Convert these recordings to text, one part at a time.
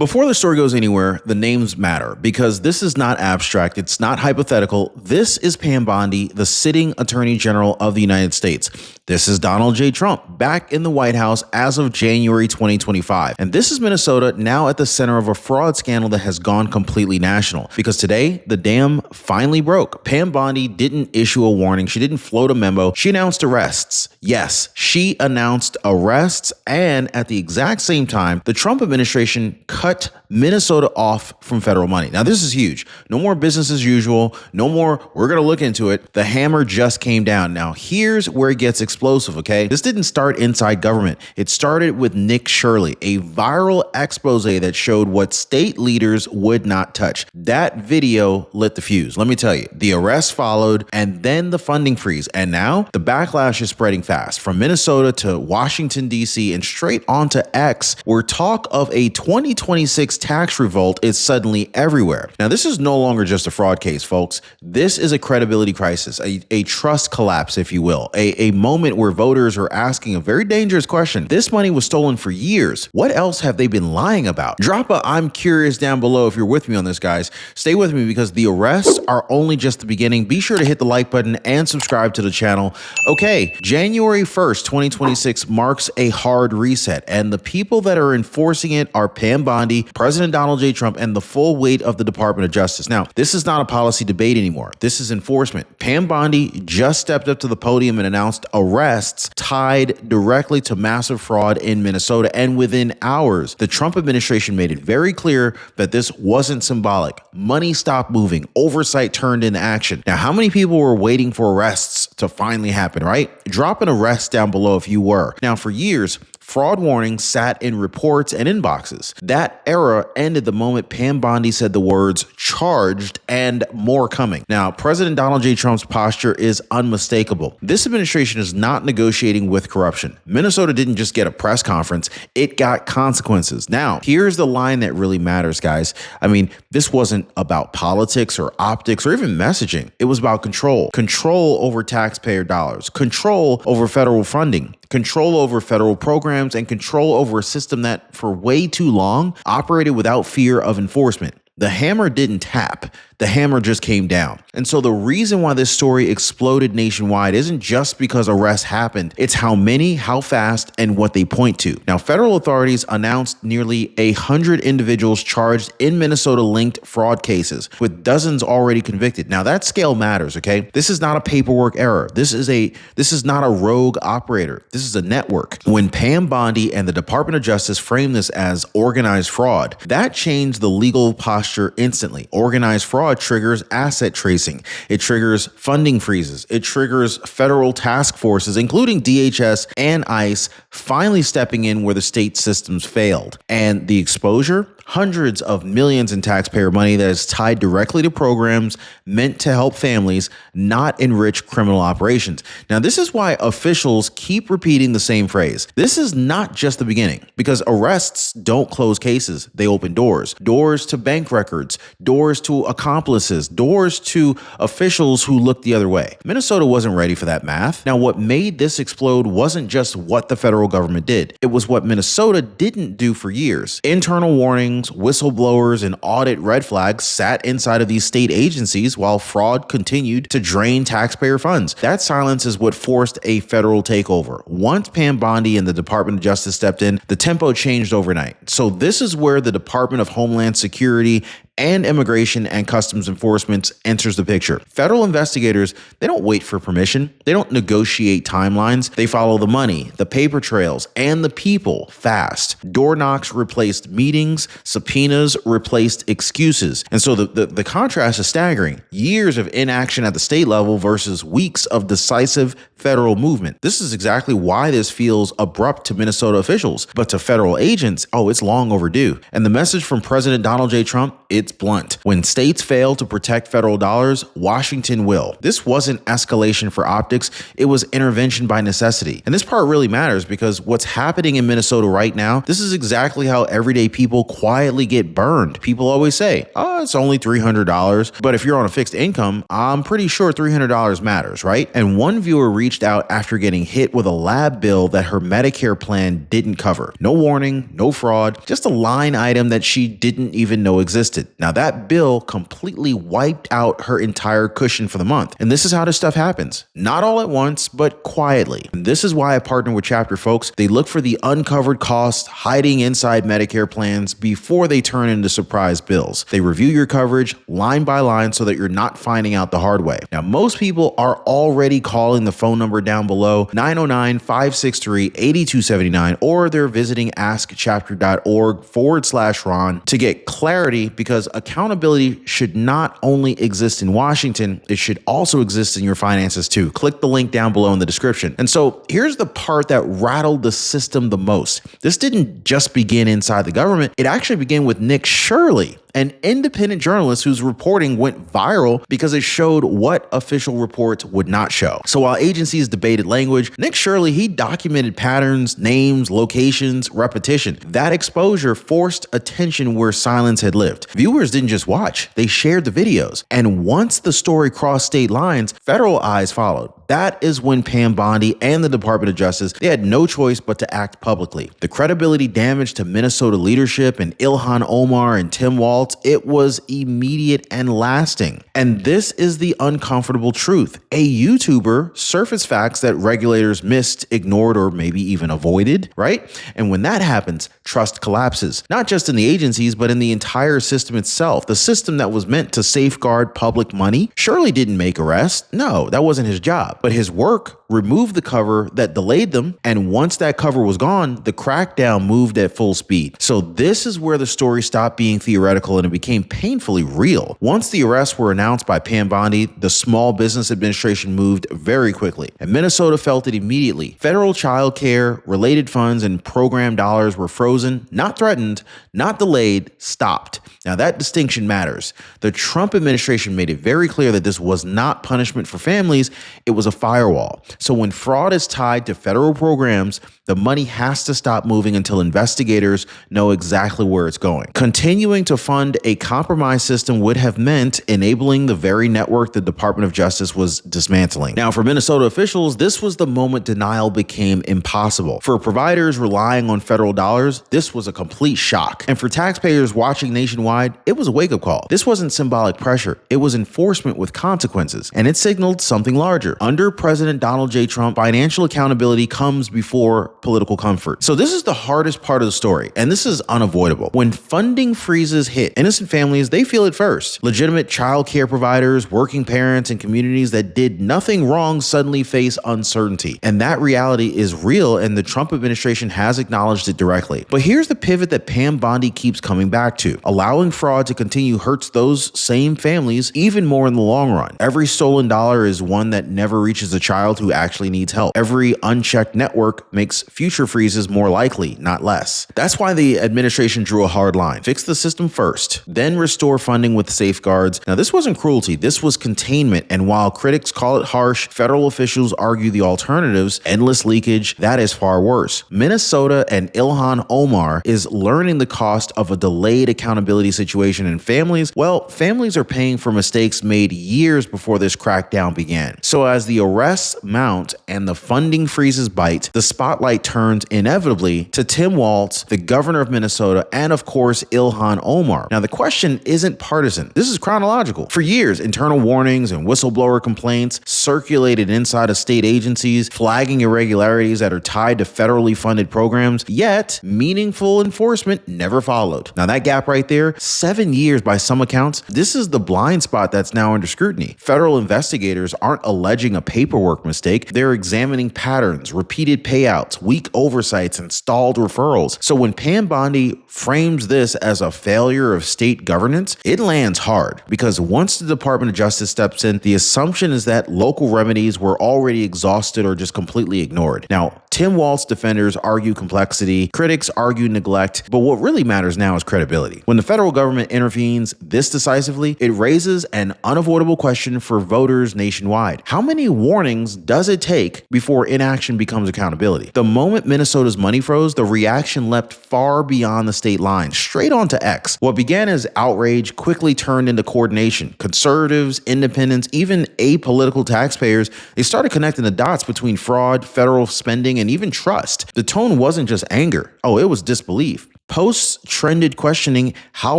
Before the story goes anywhere, the names matter because this is not abstract. It's not hypothetical. This is Pam Bondi, the sitting Attorney General of the United States. This is Donald J. Trump back in the White House as of January 2025. And this is Minnesota now at the center of a fraud scandal that has gone completely national. Because today, the dam finally broke. Pam Bondi didn't issue a warning. She didn't float a memo. She announced arrests. Yes, she announced arrests. And at the exact same time, the Trump administration cut Minnesota off from federal money. Now, this is huge. No more business as usual. No more, we're going to look into it. The hammer just came down. Now, here's where it gets explosive, okay? This didn't start inside government. It started with Nick Shirley, a viral expose that showed what state leaders would not touch. That video lit the fuse. Let me tell you, the arrest followed and then the funding freeze. And now the backlash is spreading fast from Minnesota to Washington, D.C. and straight onto X, where talk of a 2026 tax revolt is suddenly everywhere. Now, this is no longer just a fraud case, folks. This is a credibility crisis, a trust collapse, if you will, a moment where voters are asking a very dangerous question. This money was stolen for years. What else have they been lying about? Drop a I'm curious down below if you're with me on this, guys. Stay with me because the arrests are only just the beginning. Be sure to hit the like button and subscribe to the channel. Okay, January 1st, 2026 marks a hard reset, and the people that are enforcing it are Pam Bondi, President Donald J. Trump, and the full weight of the Department of Justice. Now, this is not a policy debate anymore. This is enforcement. Pam Bondi just stepped up to the podium and announced arrests tied directly to massive fraud in Minnesota. And within hours, the Trump administration made it very clear that this wasn't symbolic. Money stopped moving. Oversight turned into action. Now, how many people were waiting for arrests to finally happen, right? Drop an arrest down below if you were. Now, for years, fraud warnings sat in reports and inboxes. That era ended the moment Pam Bondi said the words charged and more coming. Now, President Donald J. Trump's posture is unmistakable. This administration is not negotiating with corruption. Minnesota didn't just get a press conference, it got consequences. Now, here's the line that really matters, guys. I mean, this wasn't about politics or optics or even messaging. It was about control. Control over taxpayer dollars, control over federal funding, control over federal programs, and control over a system that for way too long operated without fear of enforcement. The hammer didn't tap. The hammer just came down. And so the reason why this story exploded nationwide isn't just because arrests happened. It's how many, how fast, and what they point to. Now, federal authorities announced nearly 100 individuals charged in Minnesota-linked fraud cases, with dozens already convicted. Now, that scale matters, okay? This is not a paperwork error. This is not a rogue operator. This is a network. When Pam Bondi and the Department of Justice framed this as organized fraud, that changed the legal posture instantly. Organized fraud triggers asset tracing. It triggers funding freezes. It triggers federal task forces, including DHS and ICE, finally stepping in where the state systems failed. And the exposure? Hundreds of millions in taxpayer money that is tied directly to programs meant to help families, not enrich criminal operations. Now, this is why officials keep repeating the same phrase. This is not just the beginning, because arrests don't close cases. They open doors. Doors to bank records, doors to accomplices, doors to officials who look the other way. Minnesota wasn't ready for that math. Now, what made this explode wasn't just what the federal government did. It was what Minnesota didn't do for years. Internal warnings, whistleblowers, and audit red flags sat inside of these state agencies while fraud continued to drain taxpayer funds. That silence is what forced a federal takeover. Once Pam Bondi and the Department of Justice stepped in, the tempo changed overnight. So this is where the Department of Homeland Security and Immigration and Customs Enforcement enters the picture. Federal investigators, they don't wait for permission. They don't negotiate timelines. They follow the money, the paper trails, and the people fast. Door knocks replaced meetings. Subpoenas replaced excuses. And so the contrast is staggering. Years of inaction at the state level versus weeks of decisive federal movement. This is exactly why this feels abrupt to Minnesota officials. But to federal agents, oh, it's long overdue. And the message from President Donald J. Trump, it's it's blunt. When states fail to protect federal dollars, Washington will. This wasn't escalation for optics, it was intervention by necessity. And this part really matters because what's happening in Minnesota right now, this is exactly how everyday people quietly get burned. People always say, oh, it's only $300. But if you're on a fixed income, I'm pretty sure $300 matters, right? And one viewer reached out after getting hit with a lab bill that her Medicare plan didn't cover. No warning, no fraud, just a line item that she didn't even know existed. Now that bill completely wiped out her entire cushion for the month. And this is how this stuff happens. Not all at once, but quietly. And this is why I partner with Chapter folks. They look for the uncovered costs hiding inside Medicare plans before they turn into surprise bills. They review your coverage line by line so that you're not finding out the hard way. Now, most people are already calling the phone number down below, 909-563-8279, or they're visiting askchapter.org/Ron to get clarity, because accountability should not only exist in Washington, it should also exist in your finances too. Click the link down below in the description. And so here's the part that rattled the system the most. This didn't just begin inside the government. It actually began with Nick Shirley, an independent journalist whose reporting went viral because it showed what official reports would not show. So while agencies debated language, Nick Shirley, he documented patterns, names, locations, repetition. That exposure forced attention where silence had lived. Viewers didn't just watch, they shared the videos. And once the story crossed state lines, federal eyes followed. That is when Pam Bondi and the Department of Justice, they had no choice but to act publicly. The credibility damage to Minnesota leadership and Ilhan Omar and Tim Walz, it was immediate and lasting. And this is the uncomfortable truth. A YouTuber surfaced facts that regulators missed, ignored, or maybe even avoided, right? And when that happens, trust collapses, not just in the agencies, but in the entire system itself, the system that was meant to safeguard public money. Shirley didn't make arrests. No, that wasn't his job. But his work removed the cover that delayed them, and once that cover was gone, the crackdown moved at full speed. So this is where the story stopped being theoretical and it became painfully real. Once the arrests were announced by Pam Bondi, the Small Business Administration moved very quickly, and Minnesota felt it immediately. Federal child care, related funds, and program dollars were frozen, not threatened, not delayed, stopped. Now that distinction matters. The Trump administration made it very clear that this was not punishment for families, it was a firewall. So when fraud is tied to federal programs, the money has to stop moving until investigators know exactly where it's going. Continuing to fund a compromised system would have meant enabling the very network the Department of Justice was dismantling. Now, for Minnesota officials, this was the moment denial became impossible. For providers relying on federal dollars, this was a complete shock. And for taxpayers watching nationwide, it was a wake-up call. This wasn't symbolic pressure. It was enforcement with consequences. And it signaled something larger. Under President Donald J. Trump, financial accountability comes before political comfort. So this is the hardest part of the story, and this is unavoidable. When funding freezes hit, innocent families, they feel it first. Legitimate child care providers, working parents, and communities that did nothing wrong suddenly face uncertainty. And that reality is real, and the Trump administration has acknowledged it directly. But here's the pivot that Pam Bondi keeps coming back to. Allowing fraud to continue hurts those same families even more in the long run. Every stolen dollar is one that never reaches a child who actually needs help. Every unchecked network makes future freezes more likely, not less. That's why the administration drew a hard line. Fix the system first, then restore funding with safeguards. Now, this wasn't cruelty, this was containment. And while critics call it harsh, federal officials argue the alternatives, endless leakage, that is far worse. Minnesota and Ilhan Omar is learning the cost of a delayed accountability situation, and families, well, families are paying for mistakes made years before this crackdown began. So as the arrests mount and the funding freezes bite, the spotlight turns inevitably to Tim Walz, the governor of Minnesota, and of course, Ilhan Omar. Now, the question isn't partisan. This is chronological. For years, internal warnings and whistleblower complaints circulated inside of state agencies, flagging irregularities that are tied to federally funded programs, yet meaningful enforcement never followed. Now, that gap right there, 7 years by some accounts, this is the blind spot that's now under scrutiny. Federal investigators aren't alleging a paperwork mistake. They're examining patterns, repeated payouts, weak oversights, and stalled referrals. So when Pam Bondi frames this as a failure of state governance, it lands hard, because once the Department of Justice steps in, the assumption is that local remedies were already exhausted or just completely ignored. Now, Tim Walt's defenders argue complexity, critics argue neglect, but what really matters now is credibility. When the federal government intervenes this decisively, it raises an unavoidable question for voters nationwide. How many warnings does it take before inaction becomes accountability? The moment Minnesota's money froze, the reaction leapt far beyond the state line, straight onto X. What began as outrage quickly turned into coordination. Conservatives, independents, even apolitical taxpayers, they started connecting the dots between fraud, federal spending, and even trust. The tone wasn't just anger. Oh, it was disbelief. Posts trended questioning how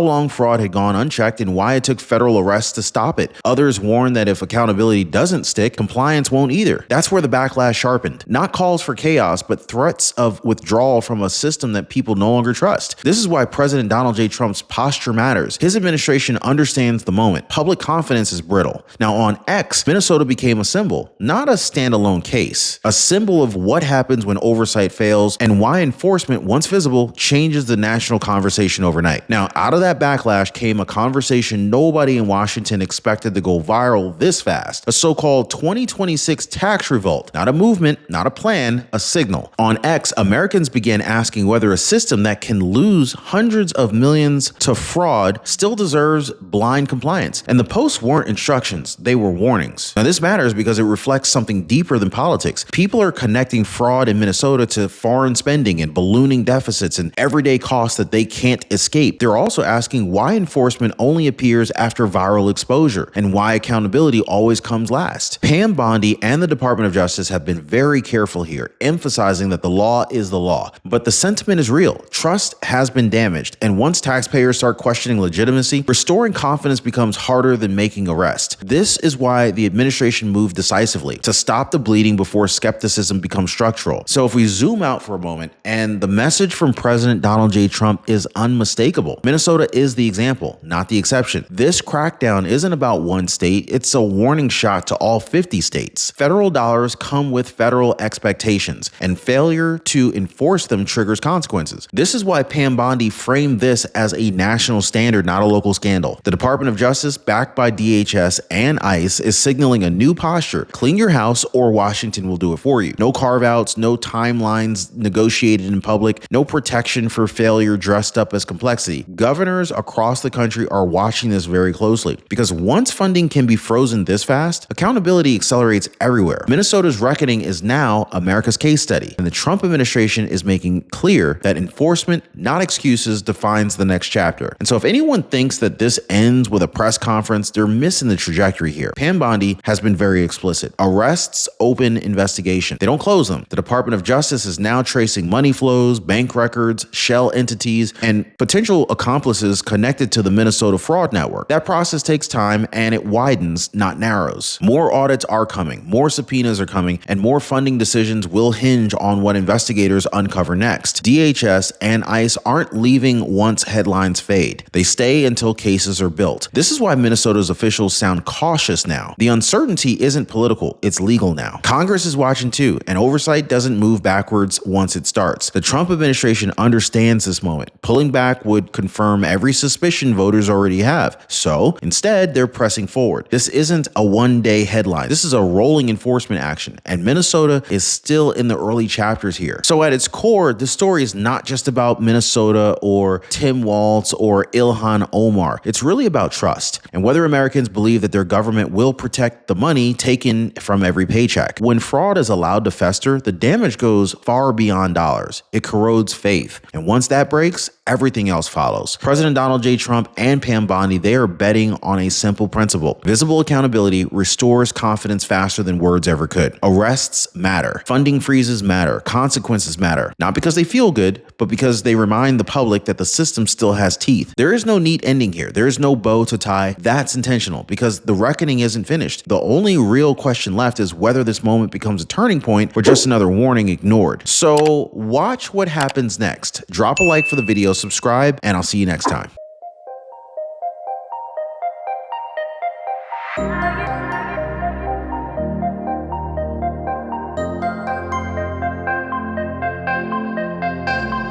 long fraud had gone unchecked and why it took federal arrests to stop it. Others warned that if accountability doesn't stick, compliance won't either. That's where the backlash sharpened. Not calls for chaos, but threats of withdrawal from a system that people no longer trust. This is why President Donald J. Trump's posture matters. His administration understands the moment. Public confidence is brittle. Now on X, Minnesota became a symbol, not a standalone case. A symbol of what happens when oversight fails and why enforcement, once visible, changes the national conversation overnight. Now, out of that backlash came a conversation nobody in Washington expected to go viral this fast. A so-called 2026 tax revolt. Not a movement, not a plan, a signal. On X, Americans began asking whether a system that can lose hundreds of millions to fraud still deserves blind compliance. And the posts weren't instructions, they were warnings. Now, this matters because it reflects something deeper than politics. People are connecting fraud in Minnesota to foreign spending and ballooning deficits and everyday costs that they can't escape. They're also asking why enforcement only appears after viral exposure and why accountability always comes last. Pam Bondi and the Department of Justice have been very careful here, emphasizing that the law is the law. But the sentiment is real. Trust has been damaged, and once taxpayers start questioning legitimacy, restoring confidence becomes harder than making arrest. This is why the administration moved decisively, to stop the bleeding before skepticism becomes structural. So if we zoom out for a moment, and the message from President Donald J. Trump is unmistakable. Minnesota is the example, not the exception. This crackdown isn't about one state, it's a warning shot to all 50 states. Federal dollars come with federal expectations, and failure to enforce them triggers consequences. This is why Pam Bondi framed this as a national standard, not a local scandal. The Department of Justice, backed by DHS and ICE, is signaling a new posture. Clean your house or Washington will do it for you. No carve-outs, no timelines negotiated in public, no protection for failure dressed up as complexity. Governors across the country are watching this very closely because once funding can be frozen this fast, accountability accelerates everywhere. Minnesota's reckoning is now America's case study, and the Trump administration is making clear that enforcement, not excuses, defines the next chapter. And so if anyone thinks that this ends with a press conference, they're missing the trajectory here. Pam Bondi has been very explicit. Arrests open investigation. They don't close them. The Department of Justice is now tracing money flows, bank records, shell entities, and potential accomplices connected to the Minnesota fraud network. That process takes time and it widens, not narrows. More audits are coming, more subpoenas are coming, and more funding decisions will hinge on what investigators uncover next. DHS and ICE aren't leaving once headlines fade. They stay until cases are built. This is why Minnesota's officials sound cautious now. The uncertainty isn't political, it's legal now. Congress is watching too, and oversight doesn't move backwards once it starts. The Trump administration understands this moment. Pulling back would confirm every suspicion voters already have. So instead, they're pressing forward. This isn't a one-day headline. This is a rolling enforcement action, and Minnesota is still in the early chapters here. So at its core, the story is not just about Minnesota or Tim Waltz or Ilhan Omar. It's really about trust and whether Americans believe that their government will protect the money taken from every paycheck. When fraud is allowed to fester, the damage goes far beyond dollars. It corrodes faith. And once that breaks, everything else follows. President Donald J. Trump and Pam Bondi, they are betting on a simple principle. Visible accountability restores confidence faster than words ever could. Arrests matter. Funding freezes matter. Consequences matter. Not because they feel good, but because they remind the public that the system still has teeth. There is no neat ending here. There is no bow to tie. That's intentional because the reckoning isn't finished. The only real question left is whether this moment becomes a turning point or just another warning ignored. So watch what happens next. Drop a like for the video, subscribe, and I'll see you next time.